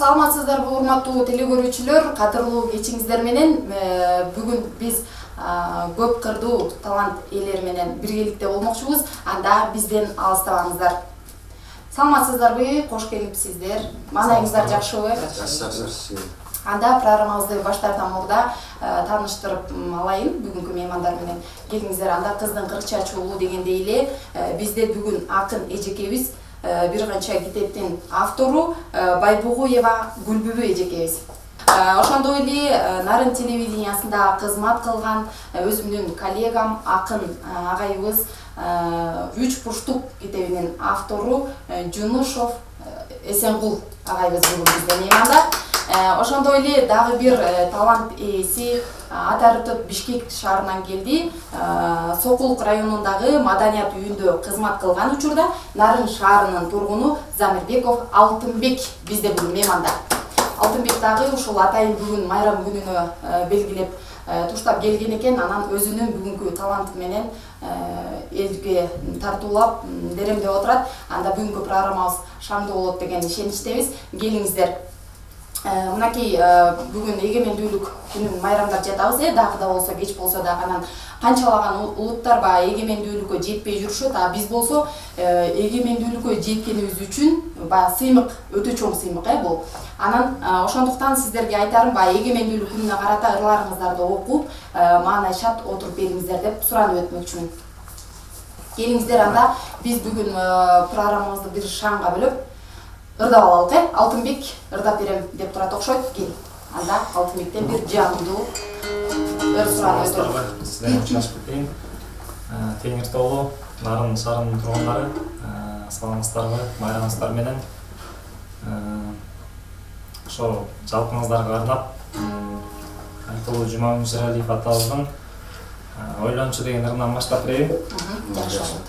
Саламатсыздарбы урматтуу телекөрүүчүлөр, кадырлуу кечиңиздер менен бүгүн биз көп кырдуу талант ээлери менен биргеликте болмокчубуз. Анда бизден алыстабаңыздар. Саламатсыздарбы, кош келипсиздер. Маанайыңыздар жакшыбы? Жакшы. Анда программабызды баштардан мурда тааныштырып алайын бүгүнкү меймандар менен. Келиңиздер, анда кыздын кыркча чуулу дегендей эле бизде бүгүн акын эжекебиз, бир канча китептин автору Байбугуева Гүлбүбү эжекебиз. Ошондой эле Нарын телевидениясында кызмат кылган өзүмдүн коллегам акын агайыбыз Үч бурчтук китебинин автору Жунушов Эсенгул агайыбыз бүгүн бизде мейманда. Ошондой эле дагы бир талант ээси Атарытып Бишкек шаарынан келди. Сокулук районундагы маданият үйүндө кызмат кылган учурда Нарын шаарынын тургуну Замирбеков Алтынбек бизде бүгүн мейманда. Алтынбек дагы ушул атайын бүгүн майрам күнүнө белгилеп туштап келген экен. Анан өзүнүн бүгүнкү таланты менен элге тартуулап деремдеп отурат. Анда бүгүнкү программабыз шаңдуу болот деген ишеничтебиз. Келиңиздер. Мынакей бүгүн эгемендүүлүк күнүн майрамдап жатабыз, дагы да болсо кеч болсо дагы анан канчалаган улуттар баягы эгемендүүлүккө жетпей жүрүшөт, а биз болсо эгемендүүлүккө жеткенибиз үчүн баягы сыймык, өтө чоң сыймык бул. Анан ошондуктан сиздерге айтарым, баягы эгемендүүлүк күнүнө карата ырларыңыздарды окуп, маанайшат отуруп бериңиздер деп суранып өтмөкчүмүн. Келиңиздер, анда биз бүгүн программабызды бир шаңга бөлүп ырдап алалык. Алтынбек ырдап берем деп турат окшойт. Кел. Анда Алтынбектен бир жандуу ыр суранып өтөлүк. Сиздерге чачып кетейин. Теңир тоолу Нарын шаарынын тургундары, саламатсыздарбы, майрамыңыздар менен. Ошо жалпыңыздарга арнап Айтылуу Жума Мүсөрәлиев атабыздын Ойлончу деген ырынан баштап берейин. Жакшы болот.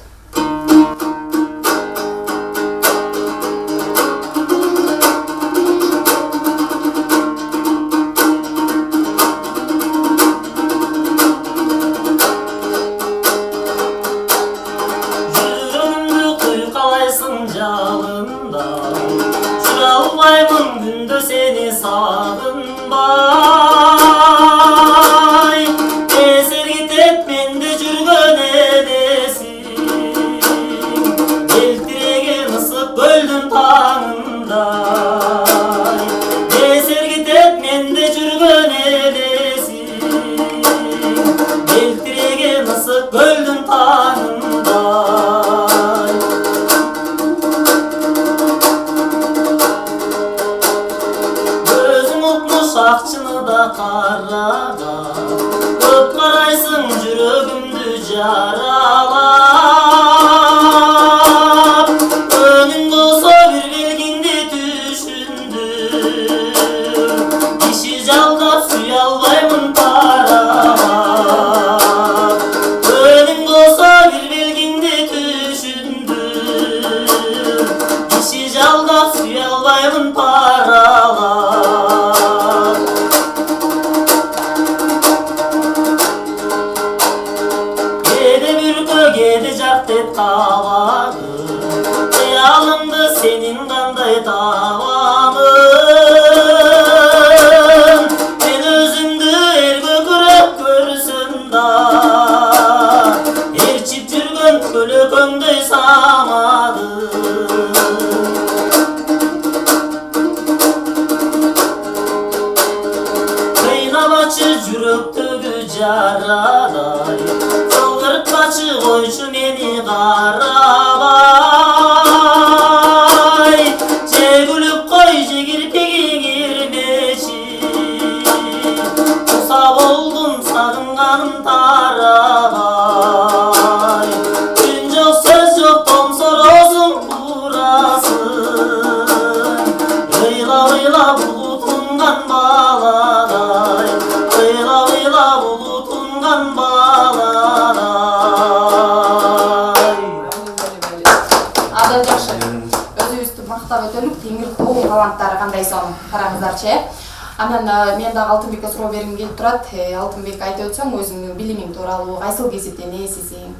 Анан мен дагы Алтынбекке суроо бергим келип турат. Алтынбек, айтып өтсөң өзүңдүн билимиң тууралуу, кайсыл кесиптен ээсисиң?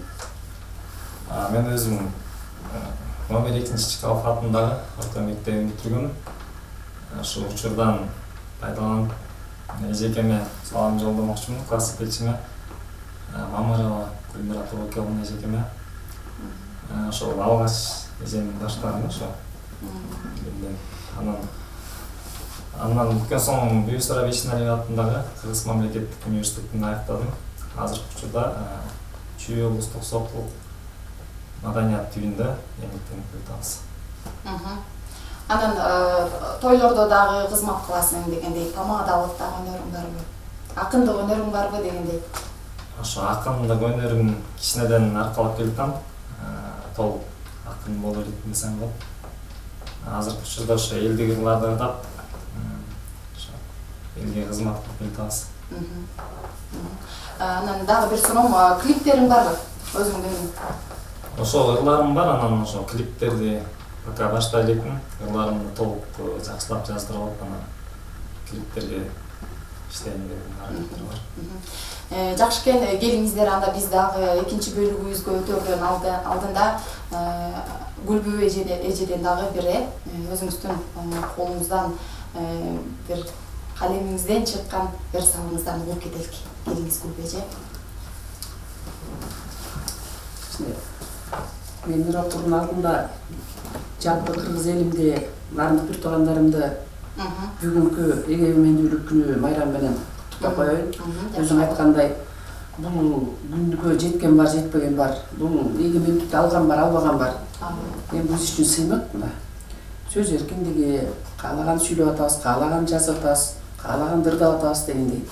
Мен өзүм номер 2-чы Чкалов атындагы орто мектебин бүтүргөм. ушул учурдан пайдаланып эжекеме салам жолдомокчумун, класс белчиме Мамырова Гүлмира Тобокеловна эжекеме. Ошол алгач эжемдин баштаганы ошо. Андан өткөн соң Бүйүсара Вишнали атындагы Кыргыз мамлекеттик университетин аяктадым. Азыркы учурда Чүй облустук соттук маданият түйүндө эмгектенип жатабыз. Анан тойлордо дагы кызмат кыласың дегендей, тамадалыктагы өнөрүң барбы? Акындык өнөрүң барбы дегендей. Ошо акындык өнөрүм кичинеден аркалап келатам. Толук акын боло элек десем болот. Азыркы учурда ошо элдик ырларды ырдап, ошо элге кызмат кылып жатабыз. Анан дагы бир суроом, клиптериң барбы? Өзүңдүн? Ошо ырларым бар, анан ошо клиптерди пока баштай элекмин. Ырларымды толук жакшылап жаздырып алып, анан клиптерге иштейин деген аракеттер бар. Жакшы экен, келиңиздер, анда биз дагы экинчи бөлүгүбүзгө өтөрдөн алдында Гүлбү эжеден дагы бир өзүңүздүн колуңуздан бир калемиңизден чыккан бир салыңыздан угуп кетелик. Келиңиз Гүлбү эже. Мен Миротурдун алдында жалпы кыргыз элимде бардык бир туугандарымды бүгүнкү эгемендүүлүк күнү майрам менен куттуктап коеюн. Өзүң айткандай, бул күнгө жеткен бар, жетпеген бар. Бул эгемендүүлүктү алган бар, албаган бар. Мен биз үчүн сыймык мына. Сөз эркиндиги, каалаган сүйлөп атабыз, каалаган жазып атабыз, каалаган ырдап атабыз дегендей.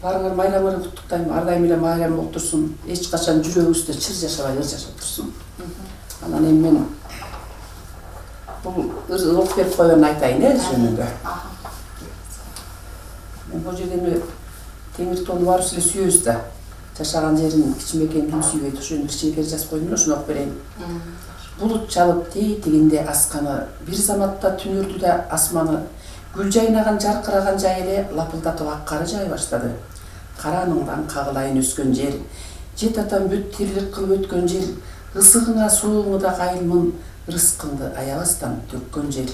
Баарыңар майрам менен куттуктайм. Ар дайым эле майрам болуп турсун. Эч качан жүрөгүбүздө чыр жашабай, ыр жашап турсун. Анан эми мен бул окуп берип койгонун айтайын, жөнүндө. Мен бул жерде Темир Тоону баарыбыз эле сүйөбүз да. Жашаган жерин кичимекейин ким сүйбөйт, ошону бир чекер жазып койдум, ошону окуп берейин. Булут чалып тегинде асканы, бир заматта түнөрдү да асманы, гүл жайнаган жаркыраган жай эле лапылдатып ак кары жай баштады. Караныңдан кагылайын өскөн жер, жет атам бүт тирлик кылып өткөн жер, ысыгыңа сууңу да кайылмын, рызкыңды аябастан төккөн жер.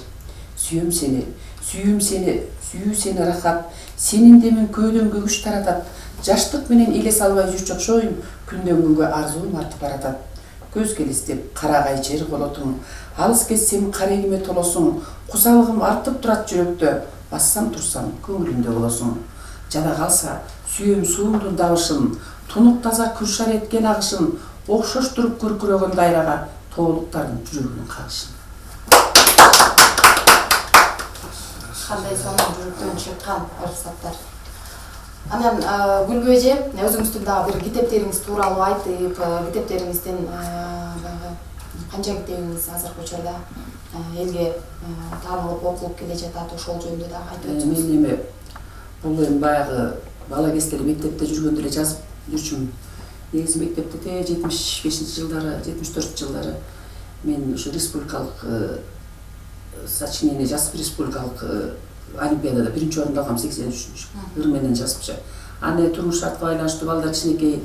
Сүйөм сени, сүйүүм сени, сүйүү сени рахат, сенин демиң көөдөмгө күч таратат, жаштык менен элес албай жүрчү окшойм, күндөн күнгө арзуум артып баратат. Көз келистеп карагай жер болотуң, алыс кетсем карегиме толосуң, кусалыгым артып турат жүрөктө, бассам турсам көңүлүмдө болосуң. Жада калса сүйөм сууңдун дабышын, тунук таза күршар эткен агышын, окшоштуруп күркүрөгөн дайрага тоолуктардын жүрөгүнүн кагышын. Кандай сонун жүрөктөн чыккан ырсаттар. Анан Гүлбү эже, өзүңүздүн дагы бир китептериңиз тууралуу айтып, китептериңизден баягы канча китебиңиз азыркы учурда элге таанылып окулуп келе жатат, ошол жөнүндө дагы айтып өтсөңүз. Мен эми бул эми баягы бала кезде мектепте жүргөндө эле жазып жүрчүмүн. Негизи мектепте 75-жылдары, 74-жылдары мен ушу республикалык сочинение жазып, республикалык олимпиадада биринчи орунду алгам 83-үнчү. Ыр менен жазыпчы. Аны турмуш шартка байланыштуу балдар кичинекей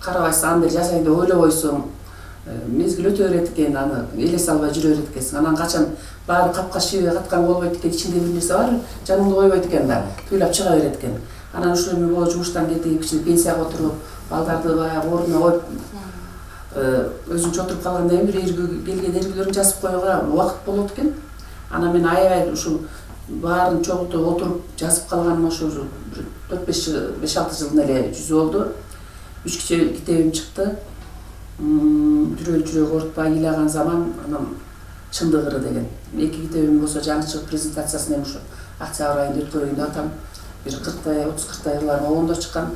карабайсың, аны жазайын деп ойлоп койсоң, мезгил өтө берет экен, аны элес албай жүрө берет экенсиң. Анан качан баары капка шиби каткан болбойт экен, ичинде бир нерсе бар, жаныңды койбойт экен да, туйлап чыга берет экен. Анан ушул эми боло жумуштан кетип, кичине пенсияга отуруп, балдарды баягы ордуна коюп, өзүнчө отуруп калганда бир келген эргилерин жазып коюуга убакыт болот экен. Анан мен аябай ушул баарын чогултуп отуруп жазып калганым ошо 4-5-6 жылдын эле жүзү болду. 3 китебим чыкты. Жүрөк жүрөк ортпай ыйлаган заман, анан чындык ыры деген. 2 китебим болсо жаңы чыгып презентациясын эми ушу октябрь айында өткөрөйүн деп атам. Бир 40-тай, 30-40-тай ырларым оңдо чыккан.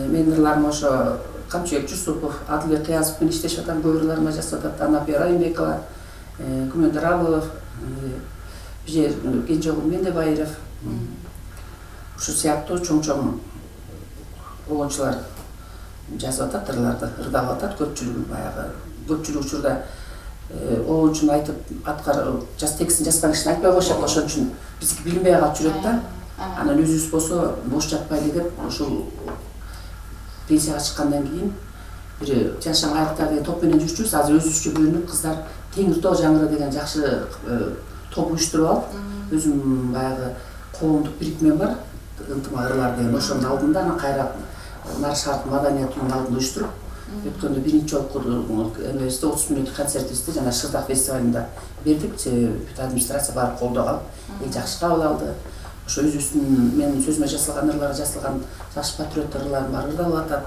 Менин ырларым ошо Камчыбек Жусупов, Адылбек Кыязов менен иштешип атам, көп ырларыма жасап атат. Анапия Райымбекова, Күмөндөр Алылов, бир Кенжеогул Мендебайыров, ушу сыяктуу чоң-чоң оңчулар жазып атат ырларды, ырдап атат. Көпчүлүгү баягы көпчүлүк учурда оңчуну айтып аткарып, текстин жазган кишини айтпай коюшат, ошон үчүн биздики билинбей калып жүрөт да. Анан өзүбүз болсо бош жатпайлы деп ушул пенсияга чыккандан кийин бир Жашан Кайрыктар деген топ менен жүрчүбүз. Азыр өзүбүзчө бөлүнүп кыздар Теңир Тоо жаңыры деген жакшы топ уюштуруп алып өзүм баягы коомдук бирикме бар, ынтымак ырлар деген, ошонун алдында анан кайра Нар шарк маданият үйүнүн алдында уюштуруп, өткөндө биринчи жолку эмебизде 30 мүнөттүк концертибизди жана Шырдак фестивалында бердик. Бүт администрация барып колдогон, жакшы кабыл алды. Ошо өзүбүздүн менин сөзүмө жазылган ырлар, жазылган жаш патриот ырларым бар, ырдалып атат.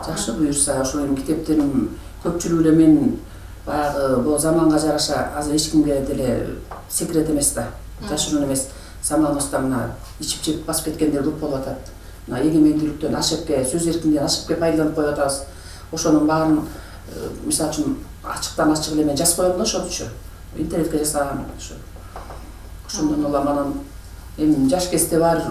Жакшы буюрса, ошо менин китептерим көпчүлүгү эле мен баягы бул заманга жараша азыр эч кимге деле секрет эмес да, жашыруун эмес. Самоноста мына ичип жеп басып кеткендер көп болуп атат. Мына эгемендүүлүктөн ашыкке, сөз эркиндигинен ашыкке пайдаланып коюп атабыз. Ошонун баарын мисалы үчүн ачыктан ачык эле мен жазып коем да ошончу. Интернетке жасагам ошо. Ошондон улам анан эми жаш кезде бар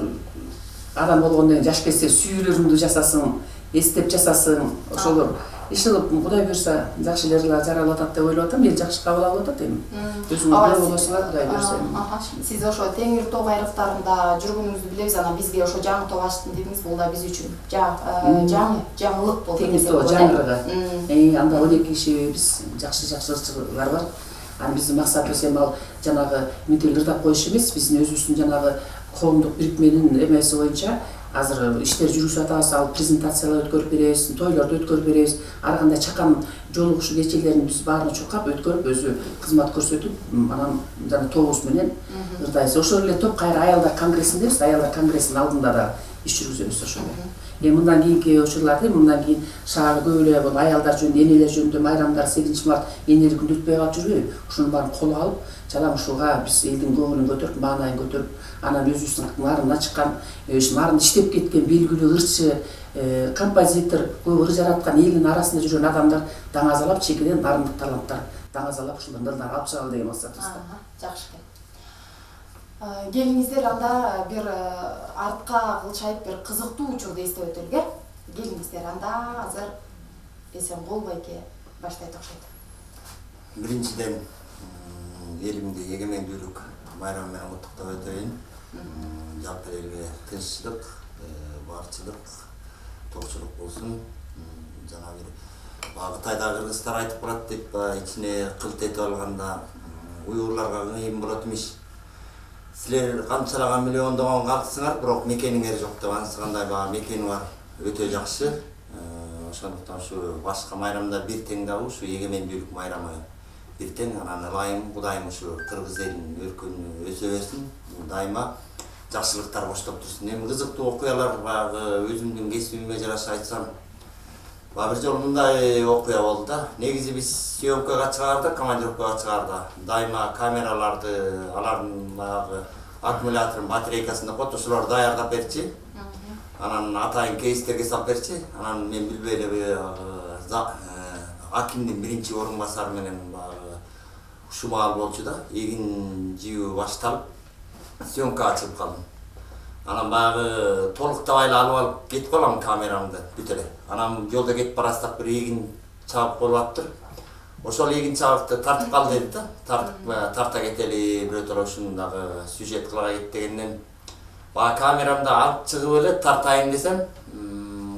адам болгондон кийин жаш кезде сүйүүлөрүңдү жасасың, эстеп жасасың. Ошолор ишылып Кудай буюрса жакшы эле жаралып атат деп ойлоп атам. Эл жакшы кабыл алып атат эми. Өзүңөр көрө болосуңар Кудай буюрса. Сиз ошо Теңир тоо байрактарында жүргөнүңүздү билебиз. Анан бизге ошо жаңы тоо ачтым дедиңиз. Бул да биз үчүн жаңылык болду. Теңир тоо жаңырыгы. Анда 12 кишибиз, жакшы ырчылар бар. Анан биздин максатыбыз эми ал жанагы мынтип ырдап коюш эмес, биздин өзүбүздүн жанагы коомдук бирикменин эмеси боюнча азыр иштер жүргүзүп атабыз. Ал презентациялар өткөрүп беребиз, тойлорду өткөрүп беребиз. Ар кандай чакан жолугушуу кечелерин биз баарына чуркап өткөрүп, өзү кызмат көрсөтүп, анан жана тобубуз менен ырдайбыз. Ошол эле топ кайра аялдар конгрессиндебиз. Аялдар конгрессинин алдында да иш жүргүзөбүз ошол эле. Мындан кийинки учурларда, мындан кийин шаар көп эле бул аялдар жөнүндө, энелер жөнүндө майрамдар 8 март энелик күндү өтпөй калып жүрбөйбү? Ошонун баарын колго алып, жалаң ушуга биз элдин көңүлүн көтөрүп, маанайын көтөрүп, анан өзүбүздүн нарына чыккан, нарында иштеп кеткен белгилүү ырчы, композитор, көп ыр жараткан элдин арасында жүргөн адамдар даңазалап, чекиден нарындык таланттар даңазалап ушуларды алып чыгалы деген максатыбызда. Жакшы экен. Келиңиздер анда бир артка кылчайып бир кызыктуу учурду эстеп өтөлгө. Келиңиздер анда азыр Эсенкул байке баштайт окшойт. Биринчиден элимди эгемендүүлүк майрамы менен куттуктап өтөйүн. Жалпы элге тынччылык, барчылык, токчулук болсун. Жана бир Кытайда кыргыздар айтып барат деп ичине кылт этип алганда уйгурларга кыйын болот имиш. Силер канчалаган миллиондогон калксыңар, бирок мекениңер жок деп анысыкандай мекени бар, өтө жакшы. Ошондуктан ушу башка майрамдар бир тең дагы ушу эгемендүүлүк майрамы бир тең. Анан ылайым Кудайым ушу кыргыз элин өркүнү өсө берсин, дайыма жакшылыктар коштоп турсун. Эми кызыктуу окуялар баягы өзүмдүн кесибиме жараша айтсам, бир жолу мындай окуя болду да. Негизи биз съемкага чыгаарда, командировкага чыгаарда дайыма камераларды, алардын баягы аккумуляторун, батарейкасын деп коет, ошолорду даярдап берчи. Анан атайын кейстерге салып берчи. Анан мен билбей эле акимдин биринчи орун басары менен баягы ушумал болчу да. Эгин жибүү башталып, съемкага чыгып калдым. Анан баягы толуктабай эле алып кетип калам камерамды бүт эле. Анан жолдо кетип барасак бир эгин чабык болуп аптыр. Ошол эгин чабыкты тартып кал деди да. Тарта кетели, бирөөтөлө ушундагы сюжет кыла кет дегенден баягы камерамды алып чыгып эле тартайын десем,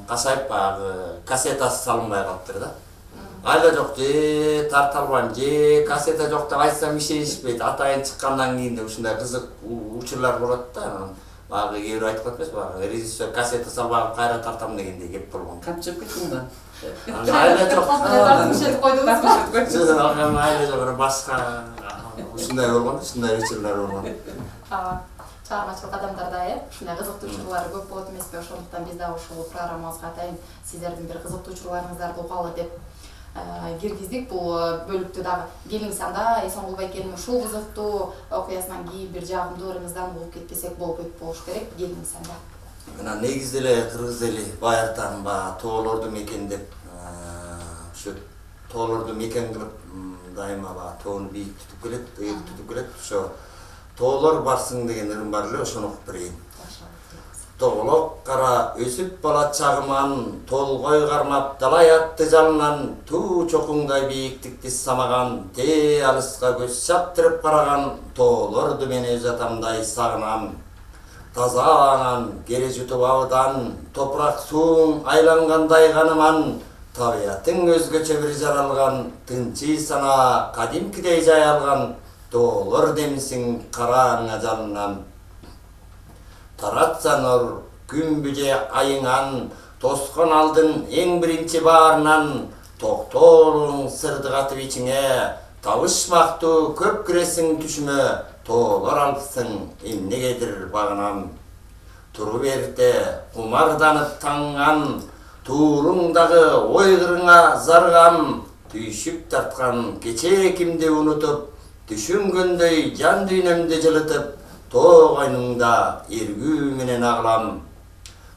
касайып баягы кассетасы салынбай калыптыр да. Айла жок, же тарта албайм, же кассета жок деп айтсам ишенишпейт. Атайын чыккандан кийин да ушундай кызык учурлар болот да. Баягы кээ бир айтып атпайсызбы, баягы режиссер кассета салбай кайра тартам дегендей кеп болгон. Камчып кеттиң да. Айла жок. Тартып койдуңузбу? Айла жок, башка ушундай болгон, ушундай учурлар болгон. Чыгармачылык адамдарда ушундай кызыктуу учурлар көп болот эмеспи? Ошондуктан биз дагы ушул программабызга атайын сиздердин бир кызыктуу учурларыңыздарды угалы деп киргиздик. Бул бөлүктү дагы келиңиз анда Эсенкул байкенин ушул кызыктуу окуясынан кийин бир жагымдуу ырыңыздан угуп кетпесек болуш керек. Келиңиз анда. Мына негизи эле кыргыз эли баягыдан тоолорду мекен деп, ушу тоолорду мекен кылып дайыма тоону бийик тутуп келет, ыйык тутуп келет. Ошо тоолор барсың деген ырым бар эле, ошону окуп берейин. Тоолок кара өсүп бала чагыман, толгой кармап далай атты жалынан, туу чокуңдай бийиктикти самаган, те алыска көз чаптырып караган тоолорду мен өз атамдай сагынам. Таза анан кере жутуп абыдан, топурак сууң айлангандай каныман, табиятың өзгөчө бир жаралган, тынчый сана кадимкидей жайылган, Doğulur demişsin karağına canınan. Taratsanır gün büce ayınan, toskan aldın en birinci bağırnan, toktolun sırdı katıp içine, tavışmaktı köp giresin düşüme, toğlar alpsın emnegedir bağınan. Turu berde kumardanıp tangan, tuğrundağı oygırına zargan, tüyüşüp tartkan geçe kimde unutup, düşüngöndöy can düğnemde жылытып, тоғайныңда эргүү менен агылам.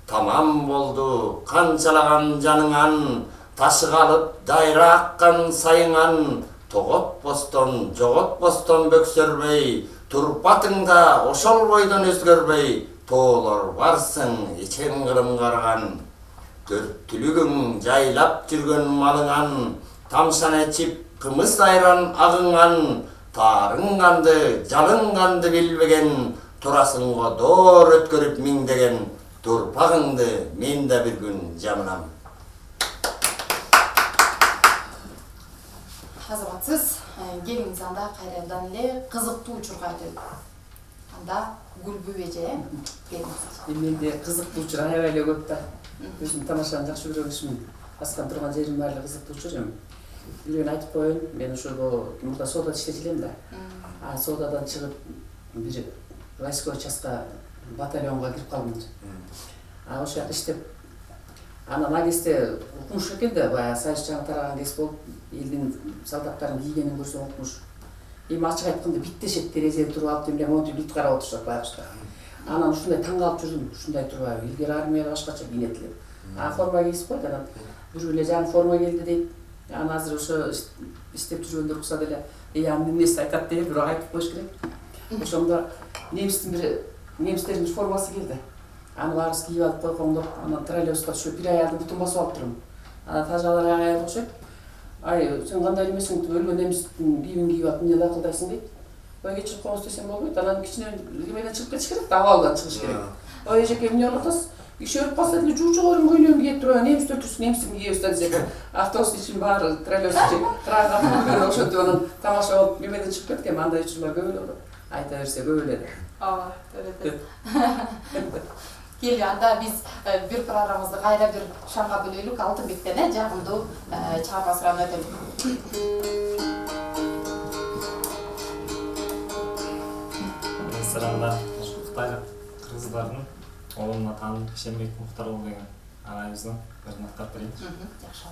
Tamam болду канчалаган жаныңан, ташыга алып дайра аккан сайыңан, тоготпостон жоготпостон бөксөрбөй, турпатыңда ошол бойдон өзгөрбөй, тоолор барсың эчең кырым караган. Төрттүлүгүң жайлап жүргөн малыңан, тамшан эчип кымыз айран агыңан, тарың канды, жалың канды билбеген, турасыңго доор өткөрүп миңдеген, турпагыңды мен да бир күн жамынам. Азаматсыз, келиңиз анда кайрадан эле кызыктуу учурга өтөлүк. Анда Гүлбү эже келиңиз. Менде кызыктуу учур аябай эле көп да. Өзүм тамашаны жакшы көрө кишимин. Баскан турган жерим бар эле кызыктуу учур эми. Бирөөнү айтып коеюн, мен ошол мурда соодада иштеп элем да. Соодадан чыгып бир войсковой частка батальонго кирип калдым. Ошол жакта иштеп, анан ал кезде укмуш экен да, баягы союз жаңы тараган кез болуп, элдин солдаттарын кийгенин көрсөң укмуш. Эми ачык айтканда биттешет терезеде туруп алып демеле монтип бит карап отурушат баягычта. Анан ушундай таң калып жүрдүм, ушундай турбайбы, илгери армияда башкача кийинет элем. Форма кийип койду, анан бирөө эле жаңы форма келди дейт. Анан азыр ошо иштеп жүргөндөр укса деле, анын эмнеси айтат дейт, бирок айтып коюш керек. Ошондо немистердин формасы келди. Аны баарыбыз кийип алып койгоң деп, анан троллейбуска түшүп бир аялды бутун басып алып турмун. Анан тажалар аял окшойт. Ай, сен кандай эмесиң, өлгөн немистин кийимин кийип алып эмне акылдайсың дейт. Ой, кечирип коңуз десем болбойт. Анан кичине эмеден чыгып кетиш керек, абалдан чыгыш керек. Ой, эжеке эмне кылып атасыз? Иши өлүп калса деле жуучугорун көйлөгүн кийип туруп, немистер турсун, немистин кийебиз да десек. Автобус ичин баары троллейбус ичи кырага ошентип анан тамаша болуп эмеден чыгып кеткем, андай учурлар көп эле болот. Айта берсе көп эле. Ооба, төрөтөт. Кели, анда биз бир программабызды кайра бир шанга бөлөйлүк, Алтынбектен жагымдуу чыгарма сурап өтөлүк. Сыранда Кытайдын кыргыздардын оолуна таанып Шембек Мухтарұлы деген агайыбыздын өзүн аттап берейин. Жакшы.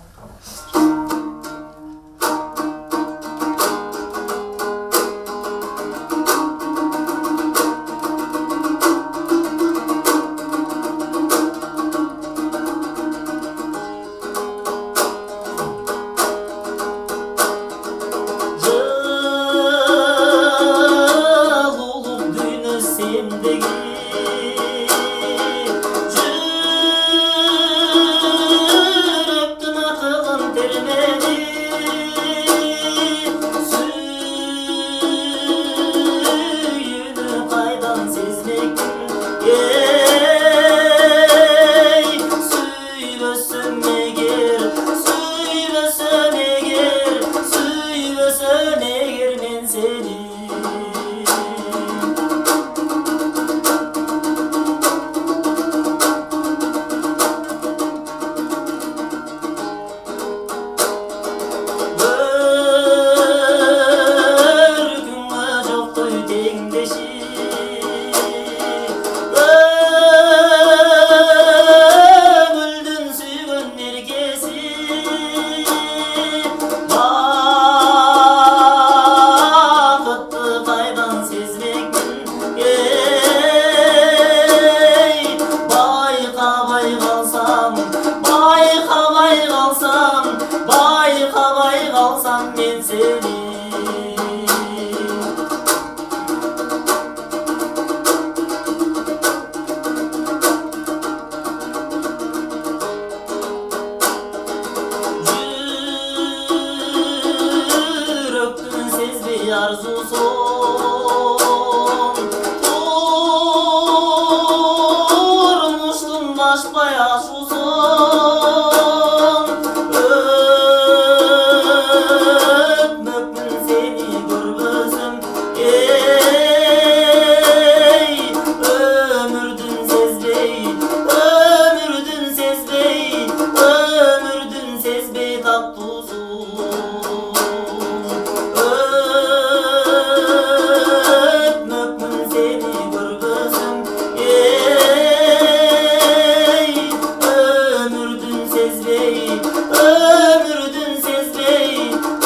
Öpmök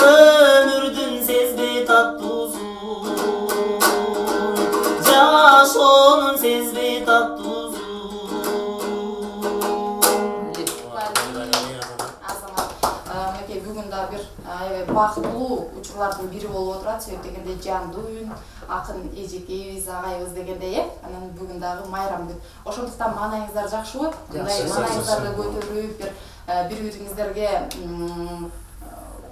ömürdün sezbey tattuzun, yaşonun sezbey tattuzun. Мынакей бүгүн да бир аябай бактылуу учурлардын бири болуп отурат. Себеп дегенде жандуу үн, акын эжекебиз, агайыбыз дегендей, анан бүгүн дагы майрам күн. Ошондуктан маанайыңыздар жакшыбы? Мындай маанайыңыздарды көтөрүп бир бири-бириңиздерге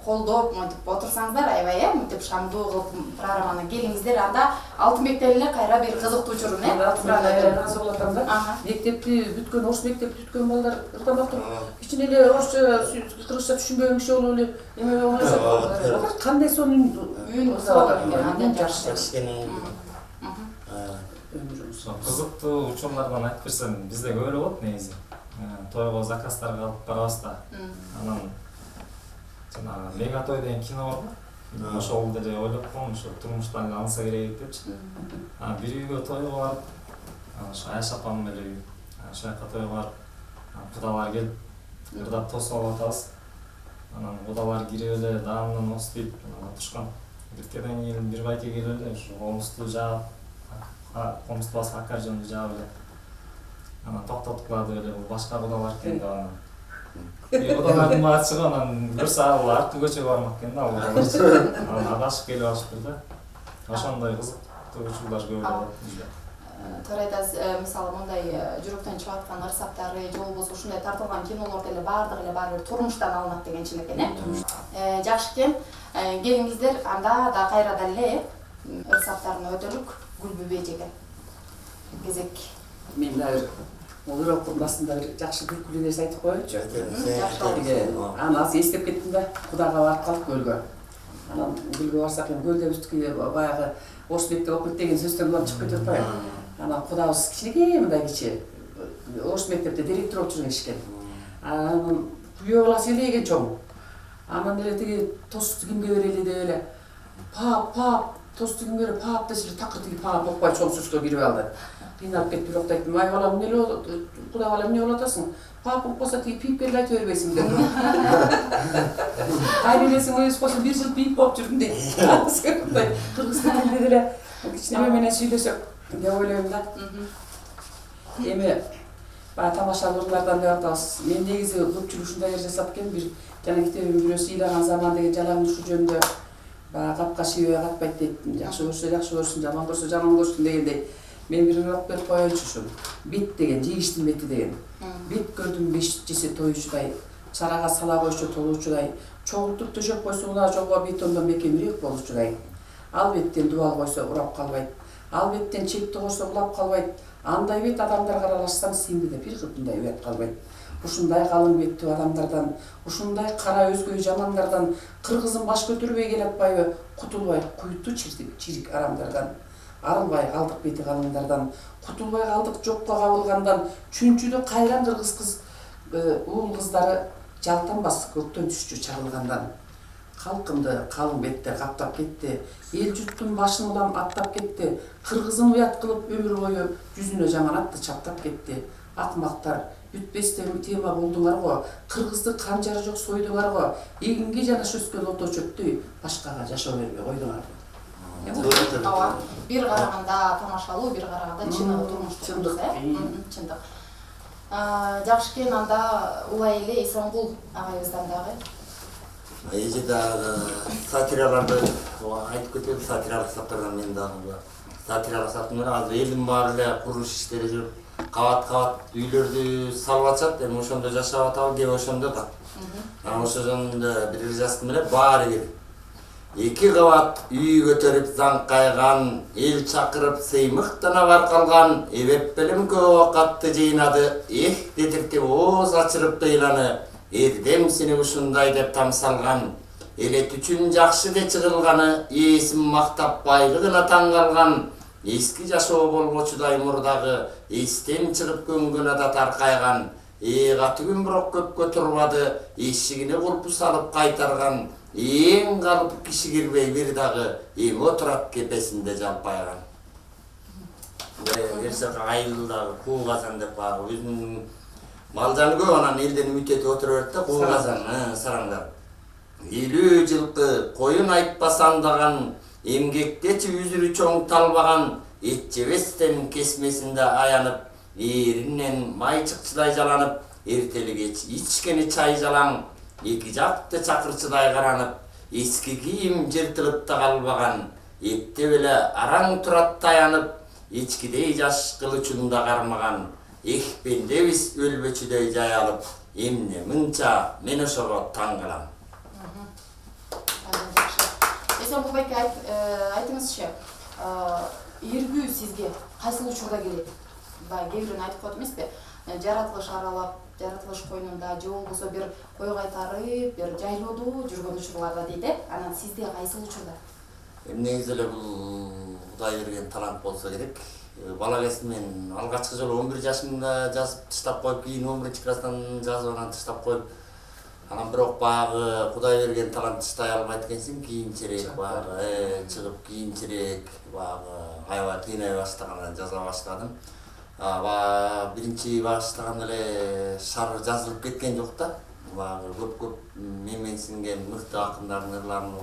колдоп мынтип отурсаңыздар аябай мынтип шамдуу кылып программаны келиңиздер. Анда Алтынбектен эле кайра бир кызыктуу учурун разы болуп атам да. Мектепти бүткөн, орус мектепти бүткөн балдар ырдамак туруп, кичине эле орусча, кыргызча түшүнбөгөн киши болуп эле эме болуп кандай сонун үн андан жакшы. Кызыктуу учурлардан айтып берсем, бизде көп эле болот негизи. Тойго заказдарга алып барабыз да. Анан жанагы Мегатой деген кино бар. Ошол деле ойлоп койгом, ошо турмуштан алынса керек депчи. Бир үйгө тойго барып, ошо Айш апам менен үй. Ошол жака тойго барып, кудалар келип, ырдап тосуп алып атабыз. Анан кудалар кирип эле даамдан остуйт отурушкан. Биркеден кийин бир байке келип эле ушу комузду жаап, комузду басып аккордеонду жаап эле. Анан токтоткулады эле, бул башка кудалар экен да анан. Кудалардын баатчыгы анан көрсө ал арты көчөгө бармак экен да ал кудалар. Анан адашып келип алышыптыр да. Ошондой кызыктуу учурлар көп болот бизде. Туура айтасыз. Мисалы мындай жүрөктөн чыгып аткан ырсактары же болбосо ушундай тартылган кинолорду эле баардыгы эле баары бир турмуштан алынат дегенчи экен, жакшы экен. Келиңиздер, анда да кайрадан эле ырсактардын өтөлүк Гүлбүбө эжеге кезек. Мен дагы урокун басында бир жакшы күлкүлүү нерсе айтып коеюнчу. Аны азыр эстеп кеттим да, Кудайга барып калдык көлгө. Анан көлгө барсак эми көлдө биздики баягы орус мектепте окуйт деген сөздөн улам чыгып кетип атпайбы? Анан Кудайыбыз кичинекей мындай кичи орус мектепте директор болуп жүргөн киши экен. Анан күйөө баласы элеген чоң. Анан эле тиги тосту кимге берели деп эле пап тосту кимге берели пап десе эле такыр тиги пап укпай чоң сүзгө кирип алды. Кыйналып кетип бирок айттым, ай балам эмне болот? Кудай балам эмне болуп атасың? Пап укпаса тиги пип берип айтып бербейсиң дедим. Кайрелесиң өз болсо бир жыл пип болуп жүрдүм дейт. Кыргыз тилинде деле кичине менен сүйлөсөк деп ойлойм да. Эми баягы тамашалуу ырлардан деп атабыз. Мен негизи көпчүлүк ушундай жасап экен, бир жана китебим бирөө сыйлаган заман деген жалаң ушу жөнүндө баягы капка шибе катпайт дейт. Жакшы көрсө жакшы көрсүн, жаман көрсө жаман көрсүн дегендей. Мен бир урок берип коеюнчу ушул. Бет деген, жигиштин бети деген. Бет көрдүм беш жесе тоюучудай, чарага сала койчу толуучудай, чогултуп төшөп койсо мына жолго бетондон бекемирээк болуучудай. Ал беттен дубал койсо урап калбайт. Ал беттен чепти койсо улап калбайт. Андай бет адамдарга аралашсаң сиңди бир кытындай уят калбайт. Ушундай калың беттүү адамдардан, ушундай кара өзгөй жамандардан кыргызым баш көтөрбөй келатпайбы? Кутулбай куйту чирик арамдардан. Арылбай калдык бети калыңдардан, кутулбай калдык жокко кабылгандан, чүнчүдө кайран кыргыз кыз уул кыздары жалтанбас көктөн түшчү чагылгандан. Калкымды калың беттер каптап кетти, эл журттун башын улам аттап кетти, кыргызым уят кылып өмүр бою жүзүнө жаманатты чаптап кетти. Акмактар, бүтпестен тема болдуңар го, кыргызды канжары жок сойдуңар го, эгинге жанаш өскөн ото чөптөй башкага жашоо бербей койдуңар. Ооба, бир караганда тамашалуу, бир караганда чыныгы турмуштук. Чындык. Жакшы экен, анда улай эле Исонгул агайыбыздан дагы. Эже дагы сатираларды айтып кетем, сатиралык саптардан мен дагы сатиралык саптар азыр элдин баары эле курулуш иштери жүрүп, кабат үйлөрдү салып атышат, эми ошондо жашап атабы, кээ ошондо да. Ошондо бир жазгым эле баары бир. Эки кабат үй көтөрүп заңкайган, эл чакырып сыймыктана баркалган, эбеп белем көп катты жыйнады, детектив ооз ачырып ыйланы, эрдем сени ушундай деп тамсалган, элет үчүн жакшы деп чыгылганы, ээсин мактап байлыгына таң калган, эски жашоо болбочудай мурдагы, эстен чыгып көнгөн адат аркайган, каты күн бирок көпкө турбады, эшигине кулпу салып кайтарган, эң калып киши кирбей бир дагы эми отурат кепесинде жалпайган. Эрсек айыл дагы куугазан деп баягы өзүнүн Мал жаны көп, анан элден үмүт этип отура берет да, куулгазан, сараңдап. 50 жылкы коюн айтпас андаган, эмгектечи үзүрү чоң талбаган, эт жебестен кесмесинде аянып, эринен майчыкчыдай жаланып, эртелиге ичкени чай жалаң, эки жакты чакырчыдай каранып, эски кийим жыртылып да калбаган, эпте беле араң турат таянып, ичкидей жаш кылычында кармаган, пендебиз өлбөчүдөй жаялып, эмне мынча мен ошого таң калам. Эсенкул байке, айтыңызчы, иргүү сизге кайсыл учурда келет? Баягы кээ бирөөнү айтып коет эмеспи? Жаратылыш аралап, жаратылыш койнунда же болбосо бир кой кайтарып, бир жайлоодо жүргөн учурларда дейт, анан сизде кайсыл учурда? Негизи эле бул Кудай берген талант болсо керек. Бала кезимден алгачкы жолу 11 жашымда жазып таштап коюп, кийин 11-класстан жазып анан таштап коюп, анан бирок баягы Кудай берген талант тыштай албайт экенсиң, кийинчерээк баягы чыгып, кийинчерээк баягы аябай кыйнай баштагандан жаза баштадым. Биринчи баштаганда эле шар жазылып кеткен жок да. Баягы көп менсинген мыкты акындардын ырларын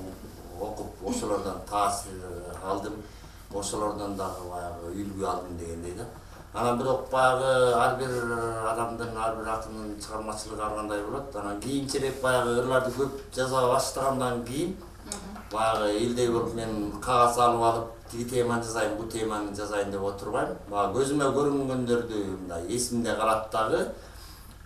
окуп, ошолордон таасир алдым. Ошолордон дагы баягы үлгү алдым дегендей да. Анан бирок баягы ар бир адамдын, ар бир акындын чыгармачылыгы ар кандай болот. Анан кийинчерээк баягы ырларды көп жаза баштагандан кийин баягы элдей болуп мен кагаз алып алып, тиги теманы жазайын, бу теманы жазайын деп отурбайм. Баягы көзүмө көрүнгөндөрдү мындай эсимде калат дагы.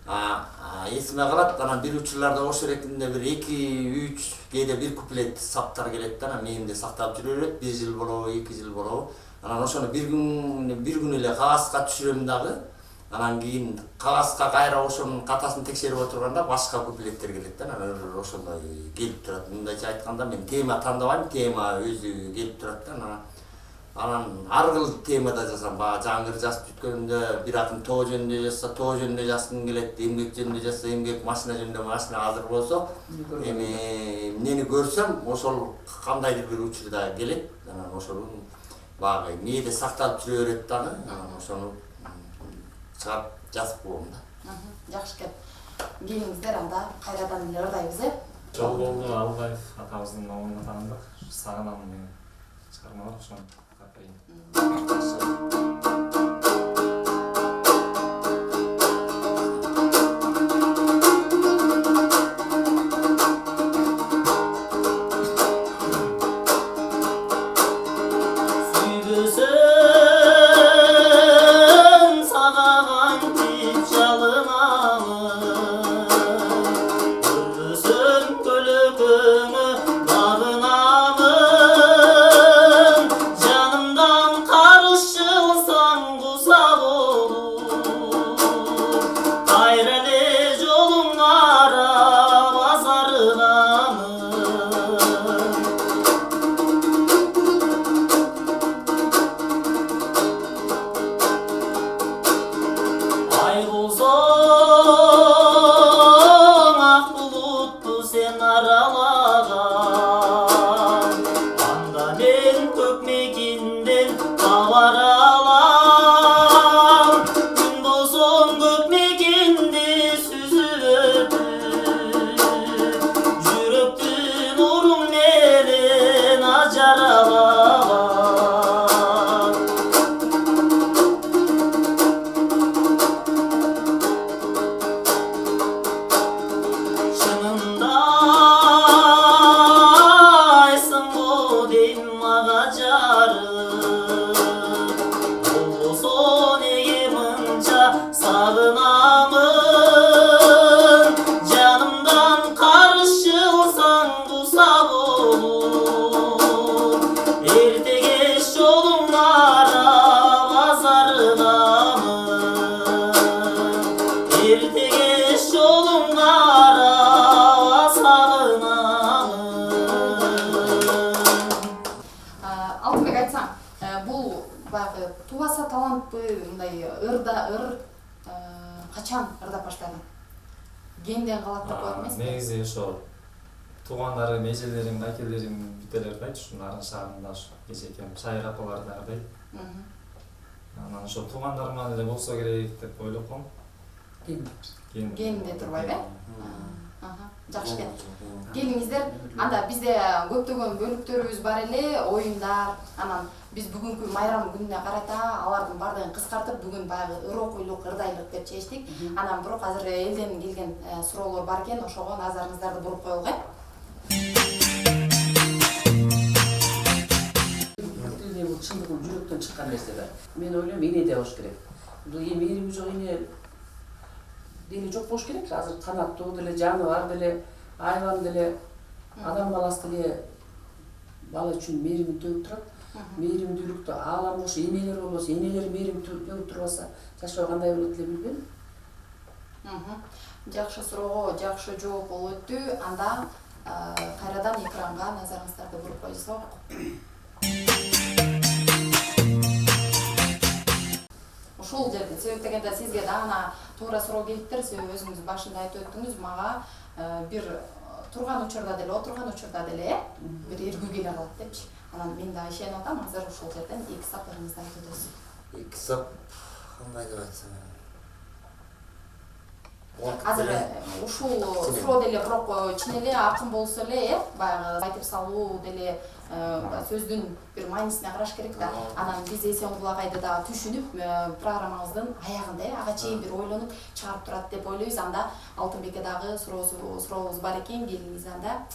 Эсиме калат, анан бир учурларда ошо эркинде бир 2-3 кээде бир куплет саптар келет да, анан мээнимде сакталып жүрө берет, 1 жыл болобу, 2 жыл болобу. Анан ошону бир күн эле кагазга түшүрөм дагы. Анан кийин кагазга кайра ошонун катасын текшерип отурганда башка куплеттер келет да, анан ошондой келип турат. Мындайча айтканда мен тема тандабайм, тема өзү келип турат да. Анан ар кыл темада жазам. Баягы жаңгыр жазып бүткөндө бир акын тоо жөнүндө жазса, тоо жөнүндө жазгым келет, эмгек жөнүндө жазса, эмгек, машина жөнүндө машина азыр болсо, эми эмнени көрсөм, ошол кандайдыр бир учурда келет. Анан ошол баягы мээде сакталып жүрө берет дагы. Анан ошону чыгарып жазып коем да. Жакшы экен. Келиңиздер, анда кайрадан эле ырдайбыз, Жолболду Албаев атабыздын номуна таандык. Сагынам деген чыгарма бар, ошону Тубаса талантты мындай ыр качан ырдап баштадың? Генден калат деп коет эмеспи? Негизи ошо туугандарым, эжелерим, акелерим бүт эле ырдайт, ушунун шаарында ошо эжекем, шайыр апалар да ырдайт. Анан ошо туугандарыман эле болсо керек деп ойлоп коем. Келинде турбайбы? Жакшы экен. Келиңиздер, анда бизде көптөгөн бөлүктөрүбүз бар эле, оюндар, анан биз бүгүнкү майрам күнүнө карата алардын баардыгын кыскартып, бүгүн баягы ырокуйлук, ырдайлык деп чечтик. Анан бирок азыр элден келген суроолор бар экен, ошого назарыңыздарды буруп коелук, Бул чындыгы жүрөктөн чыккан нерсе да. Мен ойлойм, энеде болуш керек. Бул мээриби жок эне деле жок болуш керек. Азыр канаттуу деле, жаны бар деле, айбан деле, адам баласы деле бала үчүн мээримин төгүп турат. Мээримдүүлүктү аалам болуш, энелер болбосо, энелер мээрим төгүп турбаса, жашоо кандай болот эле билбейм. Жакшы суроого жакшы жооп болуп өттү. Анда кайрадан экранга назарыңыздарды буруп коесузбу? Ушул жерде себеп дегенде сизге дагы туура суроо келиптир. Себеби өзүңүз башында айтып өттүңүз, мага бир турган учурда деле, отурган учурда деле бир эргүү келе калат депчи. Анан мен да ишенип атам, азыр ушул жерден 2 сапарыңызды айтып өтөсүз. 2 сап кандай деп айтсам. Азыр ушул суроо деле бирок чын эле акын болсо эле, баягы айтып салуу деле сөздүн бир маанисине караш керек да. Анан биз Эсенкулагайды да түшүнүп, программабыздын аягында ага чейин бир ойлонуп чыгарып турат деп ойлойбуз. Анда Алтынбекке дагы сурообуз бар экен, келиңиз анда.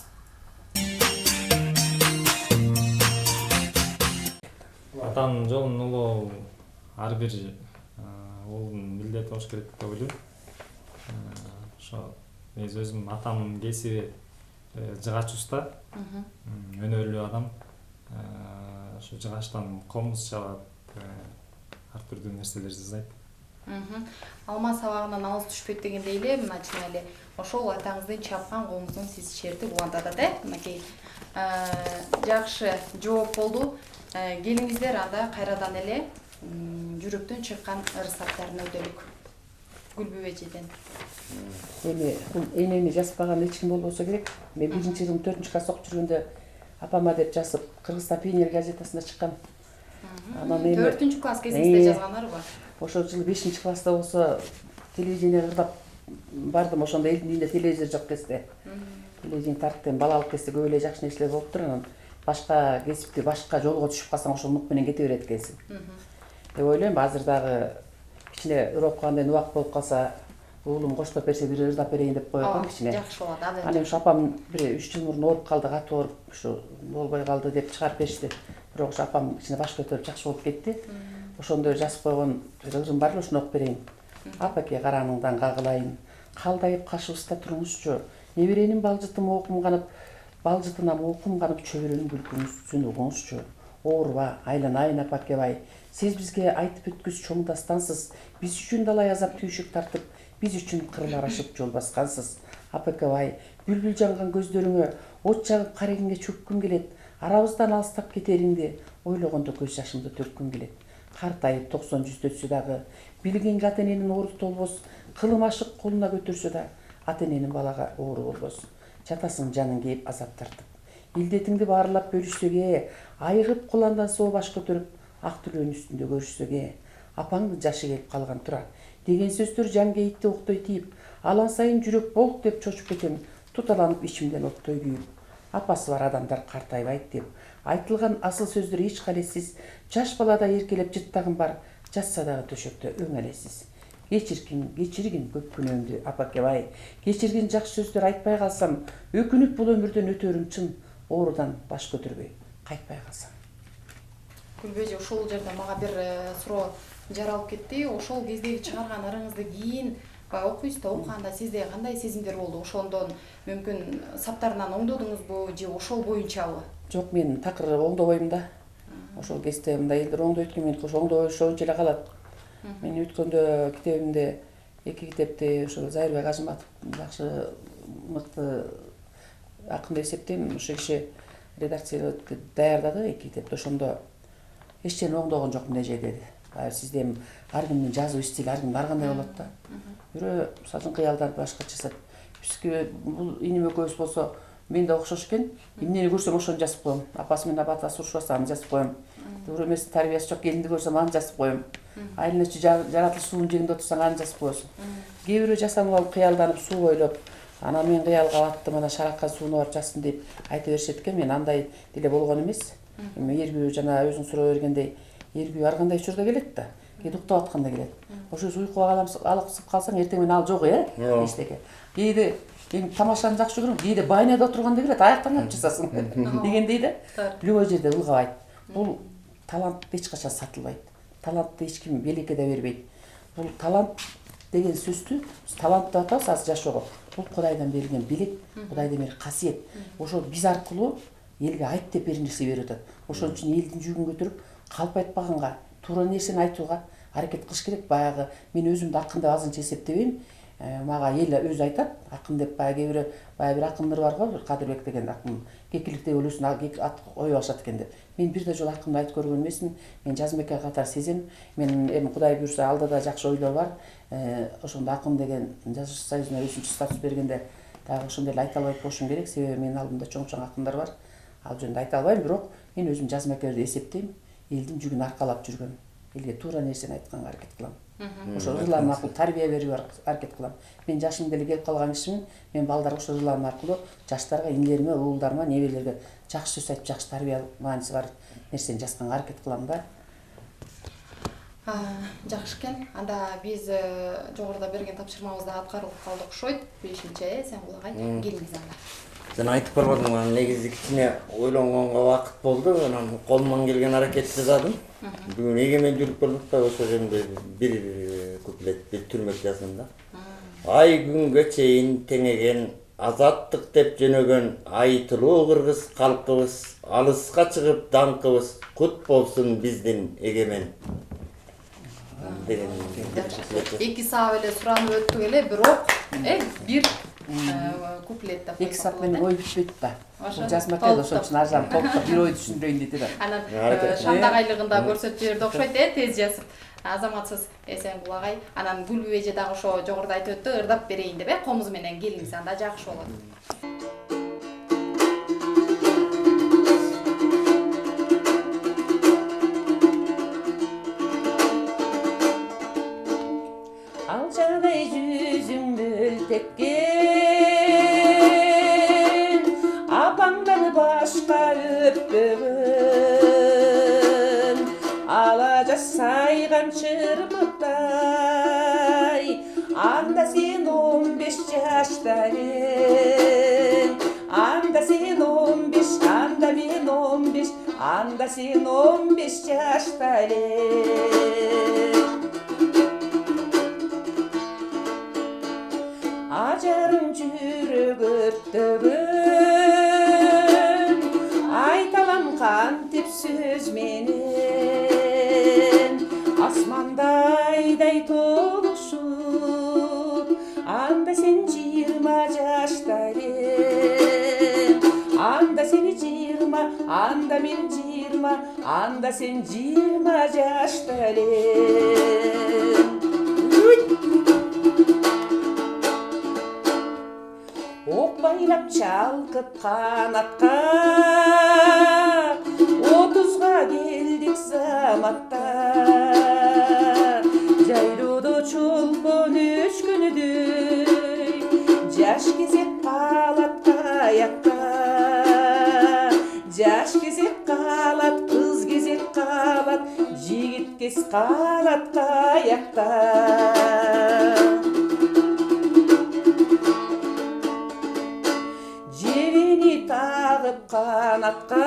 Атанын жолун улуу ар бир уулдун милдети болуш керек деп ойлойм. Ошо мен өзүм атамдын кесиби жыгач уста, өнөрлүү адам. Ошо жыгачтан комуз чабат, ар түрдүү нерселер жасайт. Алма сабагынан алыс түшпөйт дегендей эле, мына чын эле ошол атаңыздын чапкан комузун сиз чертип улантат, мынакей. Жакшы жооп болду. Келиңиздер анда кайрадан эле жүрөктөн чыккан ырсаттарын өтөлүк. Гүлбү эжеден. Эми бул энени жазбаган эч ким болбосо керек. Мен 1-жылым 4-класс окуп жүргөндө апама деп жазып, Кыргызстан Пионер газетасында чыккан. Анан эми 4-класс кезиңизде жазгандарбы? Ошол жылы 5-класста болсо телевидение кырдап бардым. Ошондо элдин үйүндө телевизор жок кезде. Телевидение тарттым, балалык кезде көп эле жакшы нерселер болуптур. Анан башка кесипти, башка жолго түшүп калсаң ошол нук менен кете берет экенсиң. Деп ойлойм, азыр дагы кичине ырып калгандай убак болуп калса, уулум коштоп берсе бир ырдап берейин деп коём кичине. Жакшы болот. Анан ушу апам бир 3 жыл мурун ооруп калды, катуу ооруп, ушу болбой калды деп чыгарып беришти. Бирок ушу апам кичине баш көтөрүп жакшы болуп кетти. Ошондо жазып койгон ырым бар эле, ушуну окуп берейин. Апаке караныңдан кагылайын, калдайып кашыбызда туруңузчу. Неберенин балжытым окумганып, балжытынам окумганып, чөбөрөнүн күлкүңүзүн угуңузчу. Ооруба, айланайын апакебай. Сиз бизге айтып өткүз чоң дастансыз. Биз үчүн далай азап түйшүк тартып, биз үчүн кырлар ашып жол баскансыз. Апакебай, бүлбүл жанган көздөрүңө от жагып карегиңе чөккүм келет. Арабыздан алыстап кетериңди ойлогондо көз жашымды төккүм келет. Картайып 90-100 өтсө дагы, билген ата эненин оору толбос, кылым ашык колуна көтөрсө да, ата эненин балага оору болбос. Жатасың жаның кейип азап тартып. Илдетиңди баарлап бөлүшсөг, айыгып куландан соо баш көтөрүп, ак түлөөнүн үстүндө көрүшсөг, апаңдын жашы келип калган тура. Деген сөздөр жан кейитти октой тийип, алан сайын жүрөк болуп деп чочуп кетем, туталанып ичимден оттой күйүп. Апасы бар адамдар картайбайт деп, айтылган асыл сөздөр эч калессиз, жаш балада эркелеп жыттагым бар, жатса дагы төшөктө өңөлесиз. Кечиргин көп күнөөмдү апакебай, кечиргин жакшы сөздөр айтпай калсам, өкүнүп бул өмүрдөн өтөрүм чын, оорудан баш көтөрбөй кайтпай калсам. Гүлбөжө, ушул жерде мага бир суроо жаралып кетти. Ошол кездеги чыгарган ырыңызды кийин окуйсуз да, окуганда сизде кандай сезимдер болду? Ошондон мүмкүн саптарынан оңдодуңузбу же ошол боюнчабы? Жок, мен такыр оңдобойм да. Ошол кезде мындай элдер оңдойт экен, мен оңдобошоончу эле калат. Мен өткөндө китебимде 2 китепти ошо Зайырбек Ажыматов жакшы мыкты акын деп эсептейм. Ошо киши редакциялап даярдады 2 китепти. Ошондо эч жерин оңдогон жокмун эже деди. Сизден ар кимдин жазуу стили ар кимдин ар кандай болот да. Бирөө мисалы кыялдарды башкача жазат. Бизге бул иним экөөбүз болсо мен да окшош экен. Эмнени көрсөм ошону жазып коем. Апасы менен апасы урушпаса аны жазып коем. Бирөө эмес тарбиясы жок келинди көрсөм аны жазып коем. айылына жаратылыш суун жегинде отурсаң аны жасап коесуң. Кээ бирөө жасанып алып кыялданып суу бойлоп, анан мен кыялга аттым, анан шаракка сууну барып жассын деп айта беришет экен. Мен андай деле болгон эмес. Эми эргүү жана өзүң суроо бергендей эргүү ар кандай учурда келет да. Кээде уктап атканда келет. Ошо уйкуга алыксып калсаң эртең менен ал жок эчтеке. Кээде эми тамашаны жакшы көрөм, кээде байнада отурганда келет, аяктан алып жасасың дегендей да. Любой жерде ылгабайт. Бул талант эч качан сатылбайт. Талантты эч ким белекке да бербейт. Бул талант деген сөздү талант деп атабыз азыр жашоого. Бул Кудайдан берилген белек, Кудайдан берилген касиет. Ошо биз аркылуу элге айт деп бир нерсе берип атат. Ошон үчүн элдин жүгүн көтөрүп, калп айтпаганга, туура нерсени айтууга аракет кылыш керек. Баягы мен өзүмдү акын деп азырынча эсептебейм. Мага эл өзү айтат, акын деп баягы бир акындар бар го, Кадырбек деген акын, кекиликтеги өлөсүн ат коюп алышат экен деп. Мен бир да жолу акынды айтып көргөн эмесмин. Мен Жазмеке катары сезем. Мен эми Кудай буйрса алда да жакшы ойлор бар. Ошондо акын деген жазуучу союзуна 3-чү статус бергенде дагы ошондой эле айта албайт болушум керек. Себеби менин алдымда чоң акындар бар. Ал жөнүндө айта албайм, бирок мен өзүм Жазмеке деп эсептейм. Элдин жүгүн аркалап жүргөн, элге туура нерсени айтканга аракет кылам. Ошо ырларым аркылуу тарбия берүүгө аракет кылам. Мен жашым деле келип калган кишимин. Мен балдарга ошо ырларым аркылуу жаштарга, инилериме, уулдарыма, неберелерге жакшы сөз айтып, жакшы тарбия мааниси бар нерсени жазганга аракет кылам да. Жакшы экен. Анда биз жогоруда берген тапшырмабызды аткарып калдык окшойт. 5-нчи сен кулагай келиңиз анда. Сен айтып барбадың, анан негизи кичине ойлонгонго вакыт болду. Анан колуман келген аракетти жаздым. Бүгүн эгемендүүлүк болуп атпайбы, ошо жерде бир куплет, бир түрмөк жаздым да. Ай күнгө чейин теңеген, азаттык деп жөнөгөн айтылуу кыргыз калкыбыз, алыска чыгып даңкыбыз, кут болсун биздин эгемен. Эки саат эле суранып өттүк эле, бирок бир куплет деп. Эки саат менен ой бүтпөйт да. Жазмаке ошон үчүн ар жагын толуктап бир ой түшүндүрөйүн дейт да. Анан шандагайлыгында көрсөтүп жиберди окшойт, тез жазып. Азаматсыз эсен кулагай. Анан Гүлбү эже дагы ошо жогоруда айтып өттү, ырдап берейин деп, комуз менен келиңиз, анда жакшы болот. Алчадай жүзүң мөлтеккен, апаңдан башка өппөгөн, алажа сайган чырмыктай, анда сен 15 жаштайың, анда сен 15, анда мен 15, анда сен 15 жаштайың. Ажарың жүрөк өрттөгөн, айталам кантип сөз менен, асмандайдай толушуп, анда сен 20 жаштайың, анда сени 20, анда мен 20, анда сен 20 жаштайың. Ок байлап чалкып канатка, 30га келдик заматта, жайлоодо чолпон өчкөнүдөй, жаш кезек калат каякта, жаш кезек калат, кыз кезек калат, жигит кез калат каякта. Канатка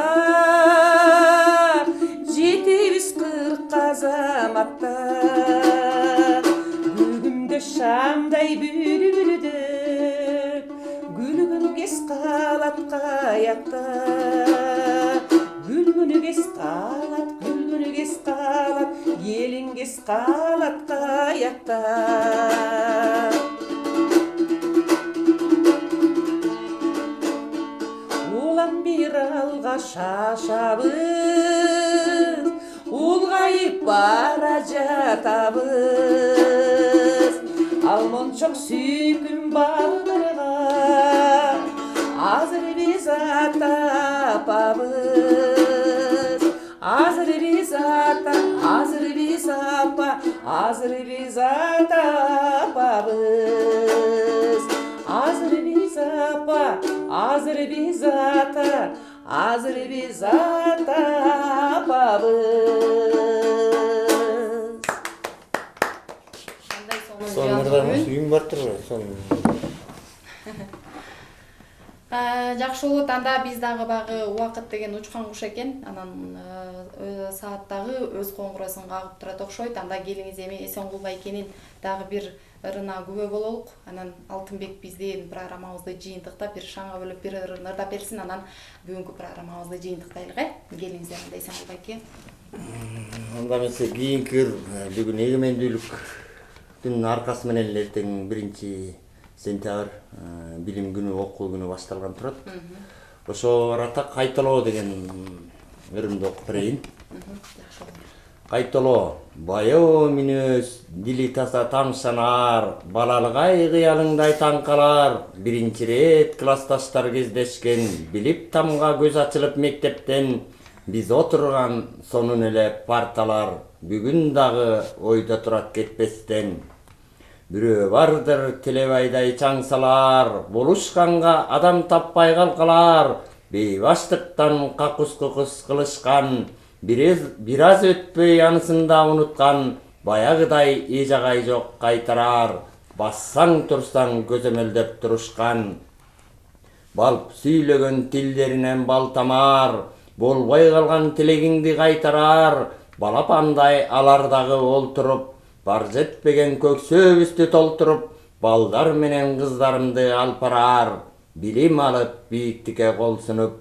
жетебиз 40 заматта, бүгүнгө шамдай бүлүлүдөп, күлгүн кез калат каякта, күлгүн кез калат, күлгүн кез калат, келин кез калат каякта. Bir alga şaşabız, ulgayıp bara jatabız, almonçok süykün bağdırga, azır biz atapabız, azır biz ata, azır biz apa, азыр биз атабыз. Азыр биз апа, азыр биз ата, азыр биз атабыз. Кандай Сонда үйүң бар турбу? Жакшы болот. Анда биз дагы багы убакыт деген учкан куш экен. Анан саат дагы өз коңгуроосун кагып турат окшойт. Анда келиңиз эми Эсенгул байкенин дагы бир ырына күбө бололук. Анан Алтынбек биздин программабызды жыйынтыктап бир шаңа бөлүп бир ырын ырдап берсин. Анан бүгүнкү программабызды жыйынтыктайлык. Келиңиздер анда Эсенгул байке. Анда эмесе кийинки бүгүн эгемендүүлүктүн аркасы менен эртең 1-сентябрь билим күнү, окуу күнү башталган турат. Ошо арата кайталоо деген ырымды окуп берейин. Кайталоо. Баяу мүнөз, дили таза тамшанар, балалыгай кыялыңдай таңкалар. Биринчи рет классташтар кездешкен, билип тамга көз ачылып мектептен. Биз отурган сонун эле парталар, бүгүн дагы ойдо турат кетпестен. Бирөө бардыр Телебайдай чаңсалар, болушканга адам таппай калкалар. Бейбаштыктан какус-кукус кылышкан, бир аз өтпөй анысында унуткан, баягыдай эжагай жок кайтарар, бассаң турсаң көзөмөлдөп турушкан. Балп сүйлөгөн тилдеринен бал тамар, болбой калган тилегиңди кайтарар, балапандай алар дагы олтуруп, бар жетпеген көксөбүздү толтуруп, балдар менен кыздарымды алпарар, билим алып бийиктикке кол сунуп.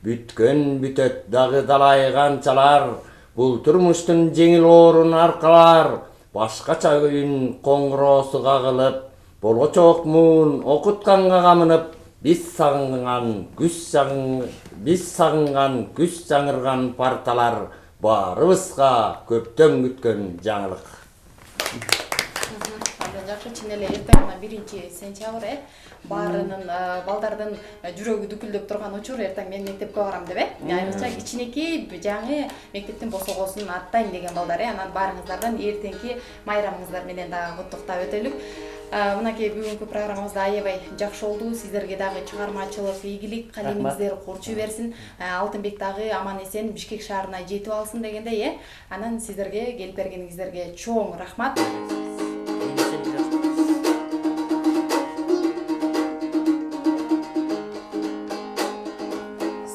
Бүткөн бүтөт дагы далай канчалар, бул турмуштун жеңил оорун аркалар, башкача күйүн коңгуроосу кагылып, болочок муун окутканга камынып, биз сагынган күч жаңырган парталар, баарыбызга көптөн күткөн жаңылык. Жакшы, чын эле эртең 1-сентябрь баарынын балдардын жүрөгү дүкүлдөп турган учур. Эртең мен мектепке барам деп айрыкча кичинекей жаңы мектептин босогосун аттайм деген балдар. Анан баарыңыздардан эртеңки майрамыңыздар менен дагы куттуктап өтөлүк. Мынакей бүгүнкү программабызда аябай жакшы болду. Сиздерге дагы чыгармачылык, ийгилик, калемиңиздер курчу берсин. Алтынбек дагы аман эсен Бишкек шаарына жетип алсын дегендей. Анан сиздерге келип бергениңиздерге чоң рахмат.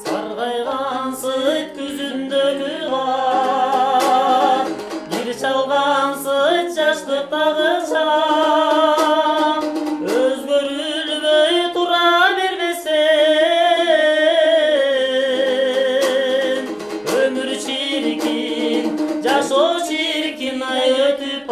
Sargaygan sıt küzündökü kar, bir çalgan sıt yaşlıktagı çam, özgörülböy tura bermesen. Ömür çirkin, jaşo çirkin, ay ötüp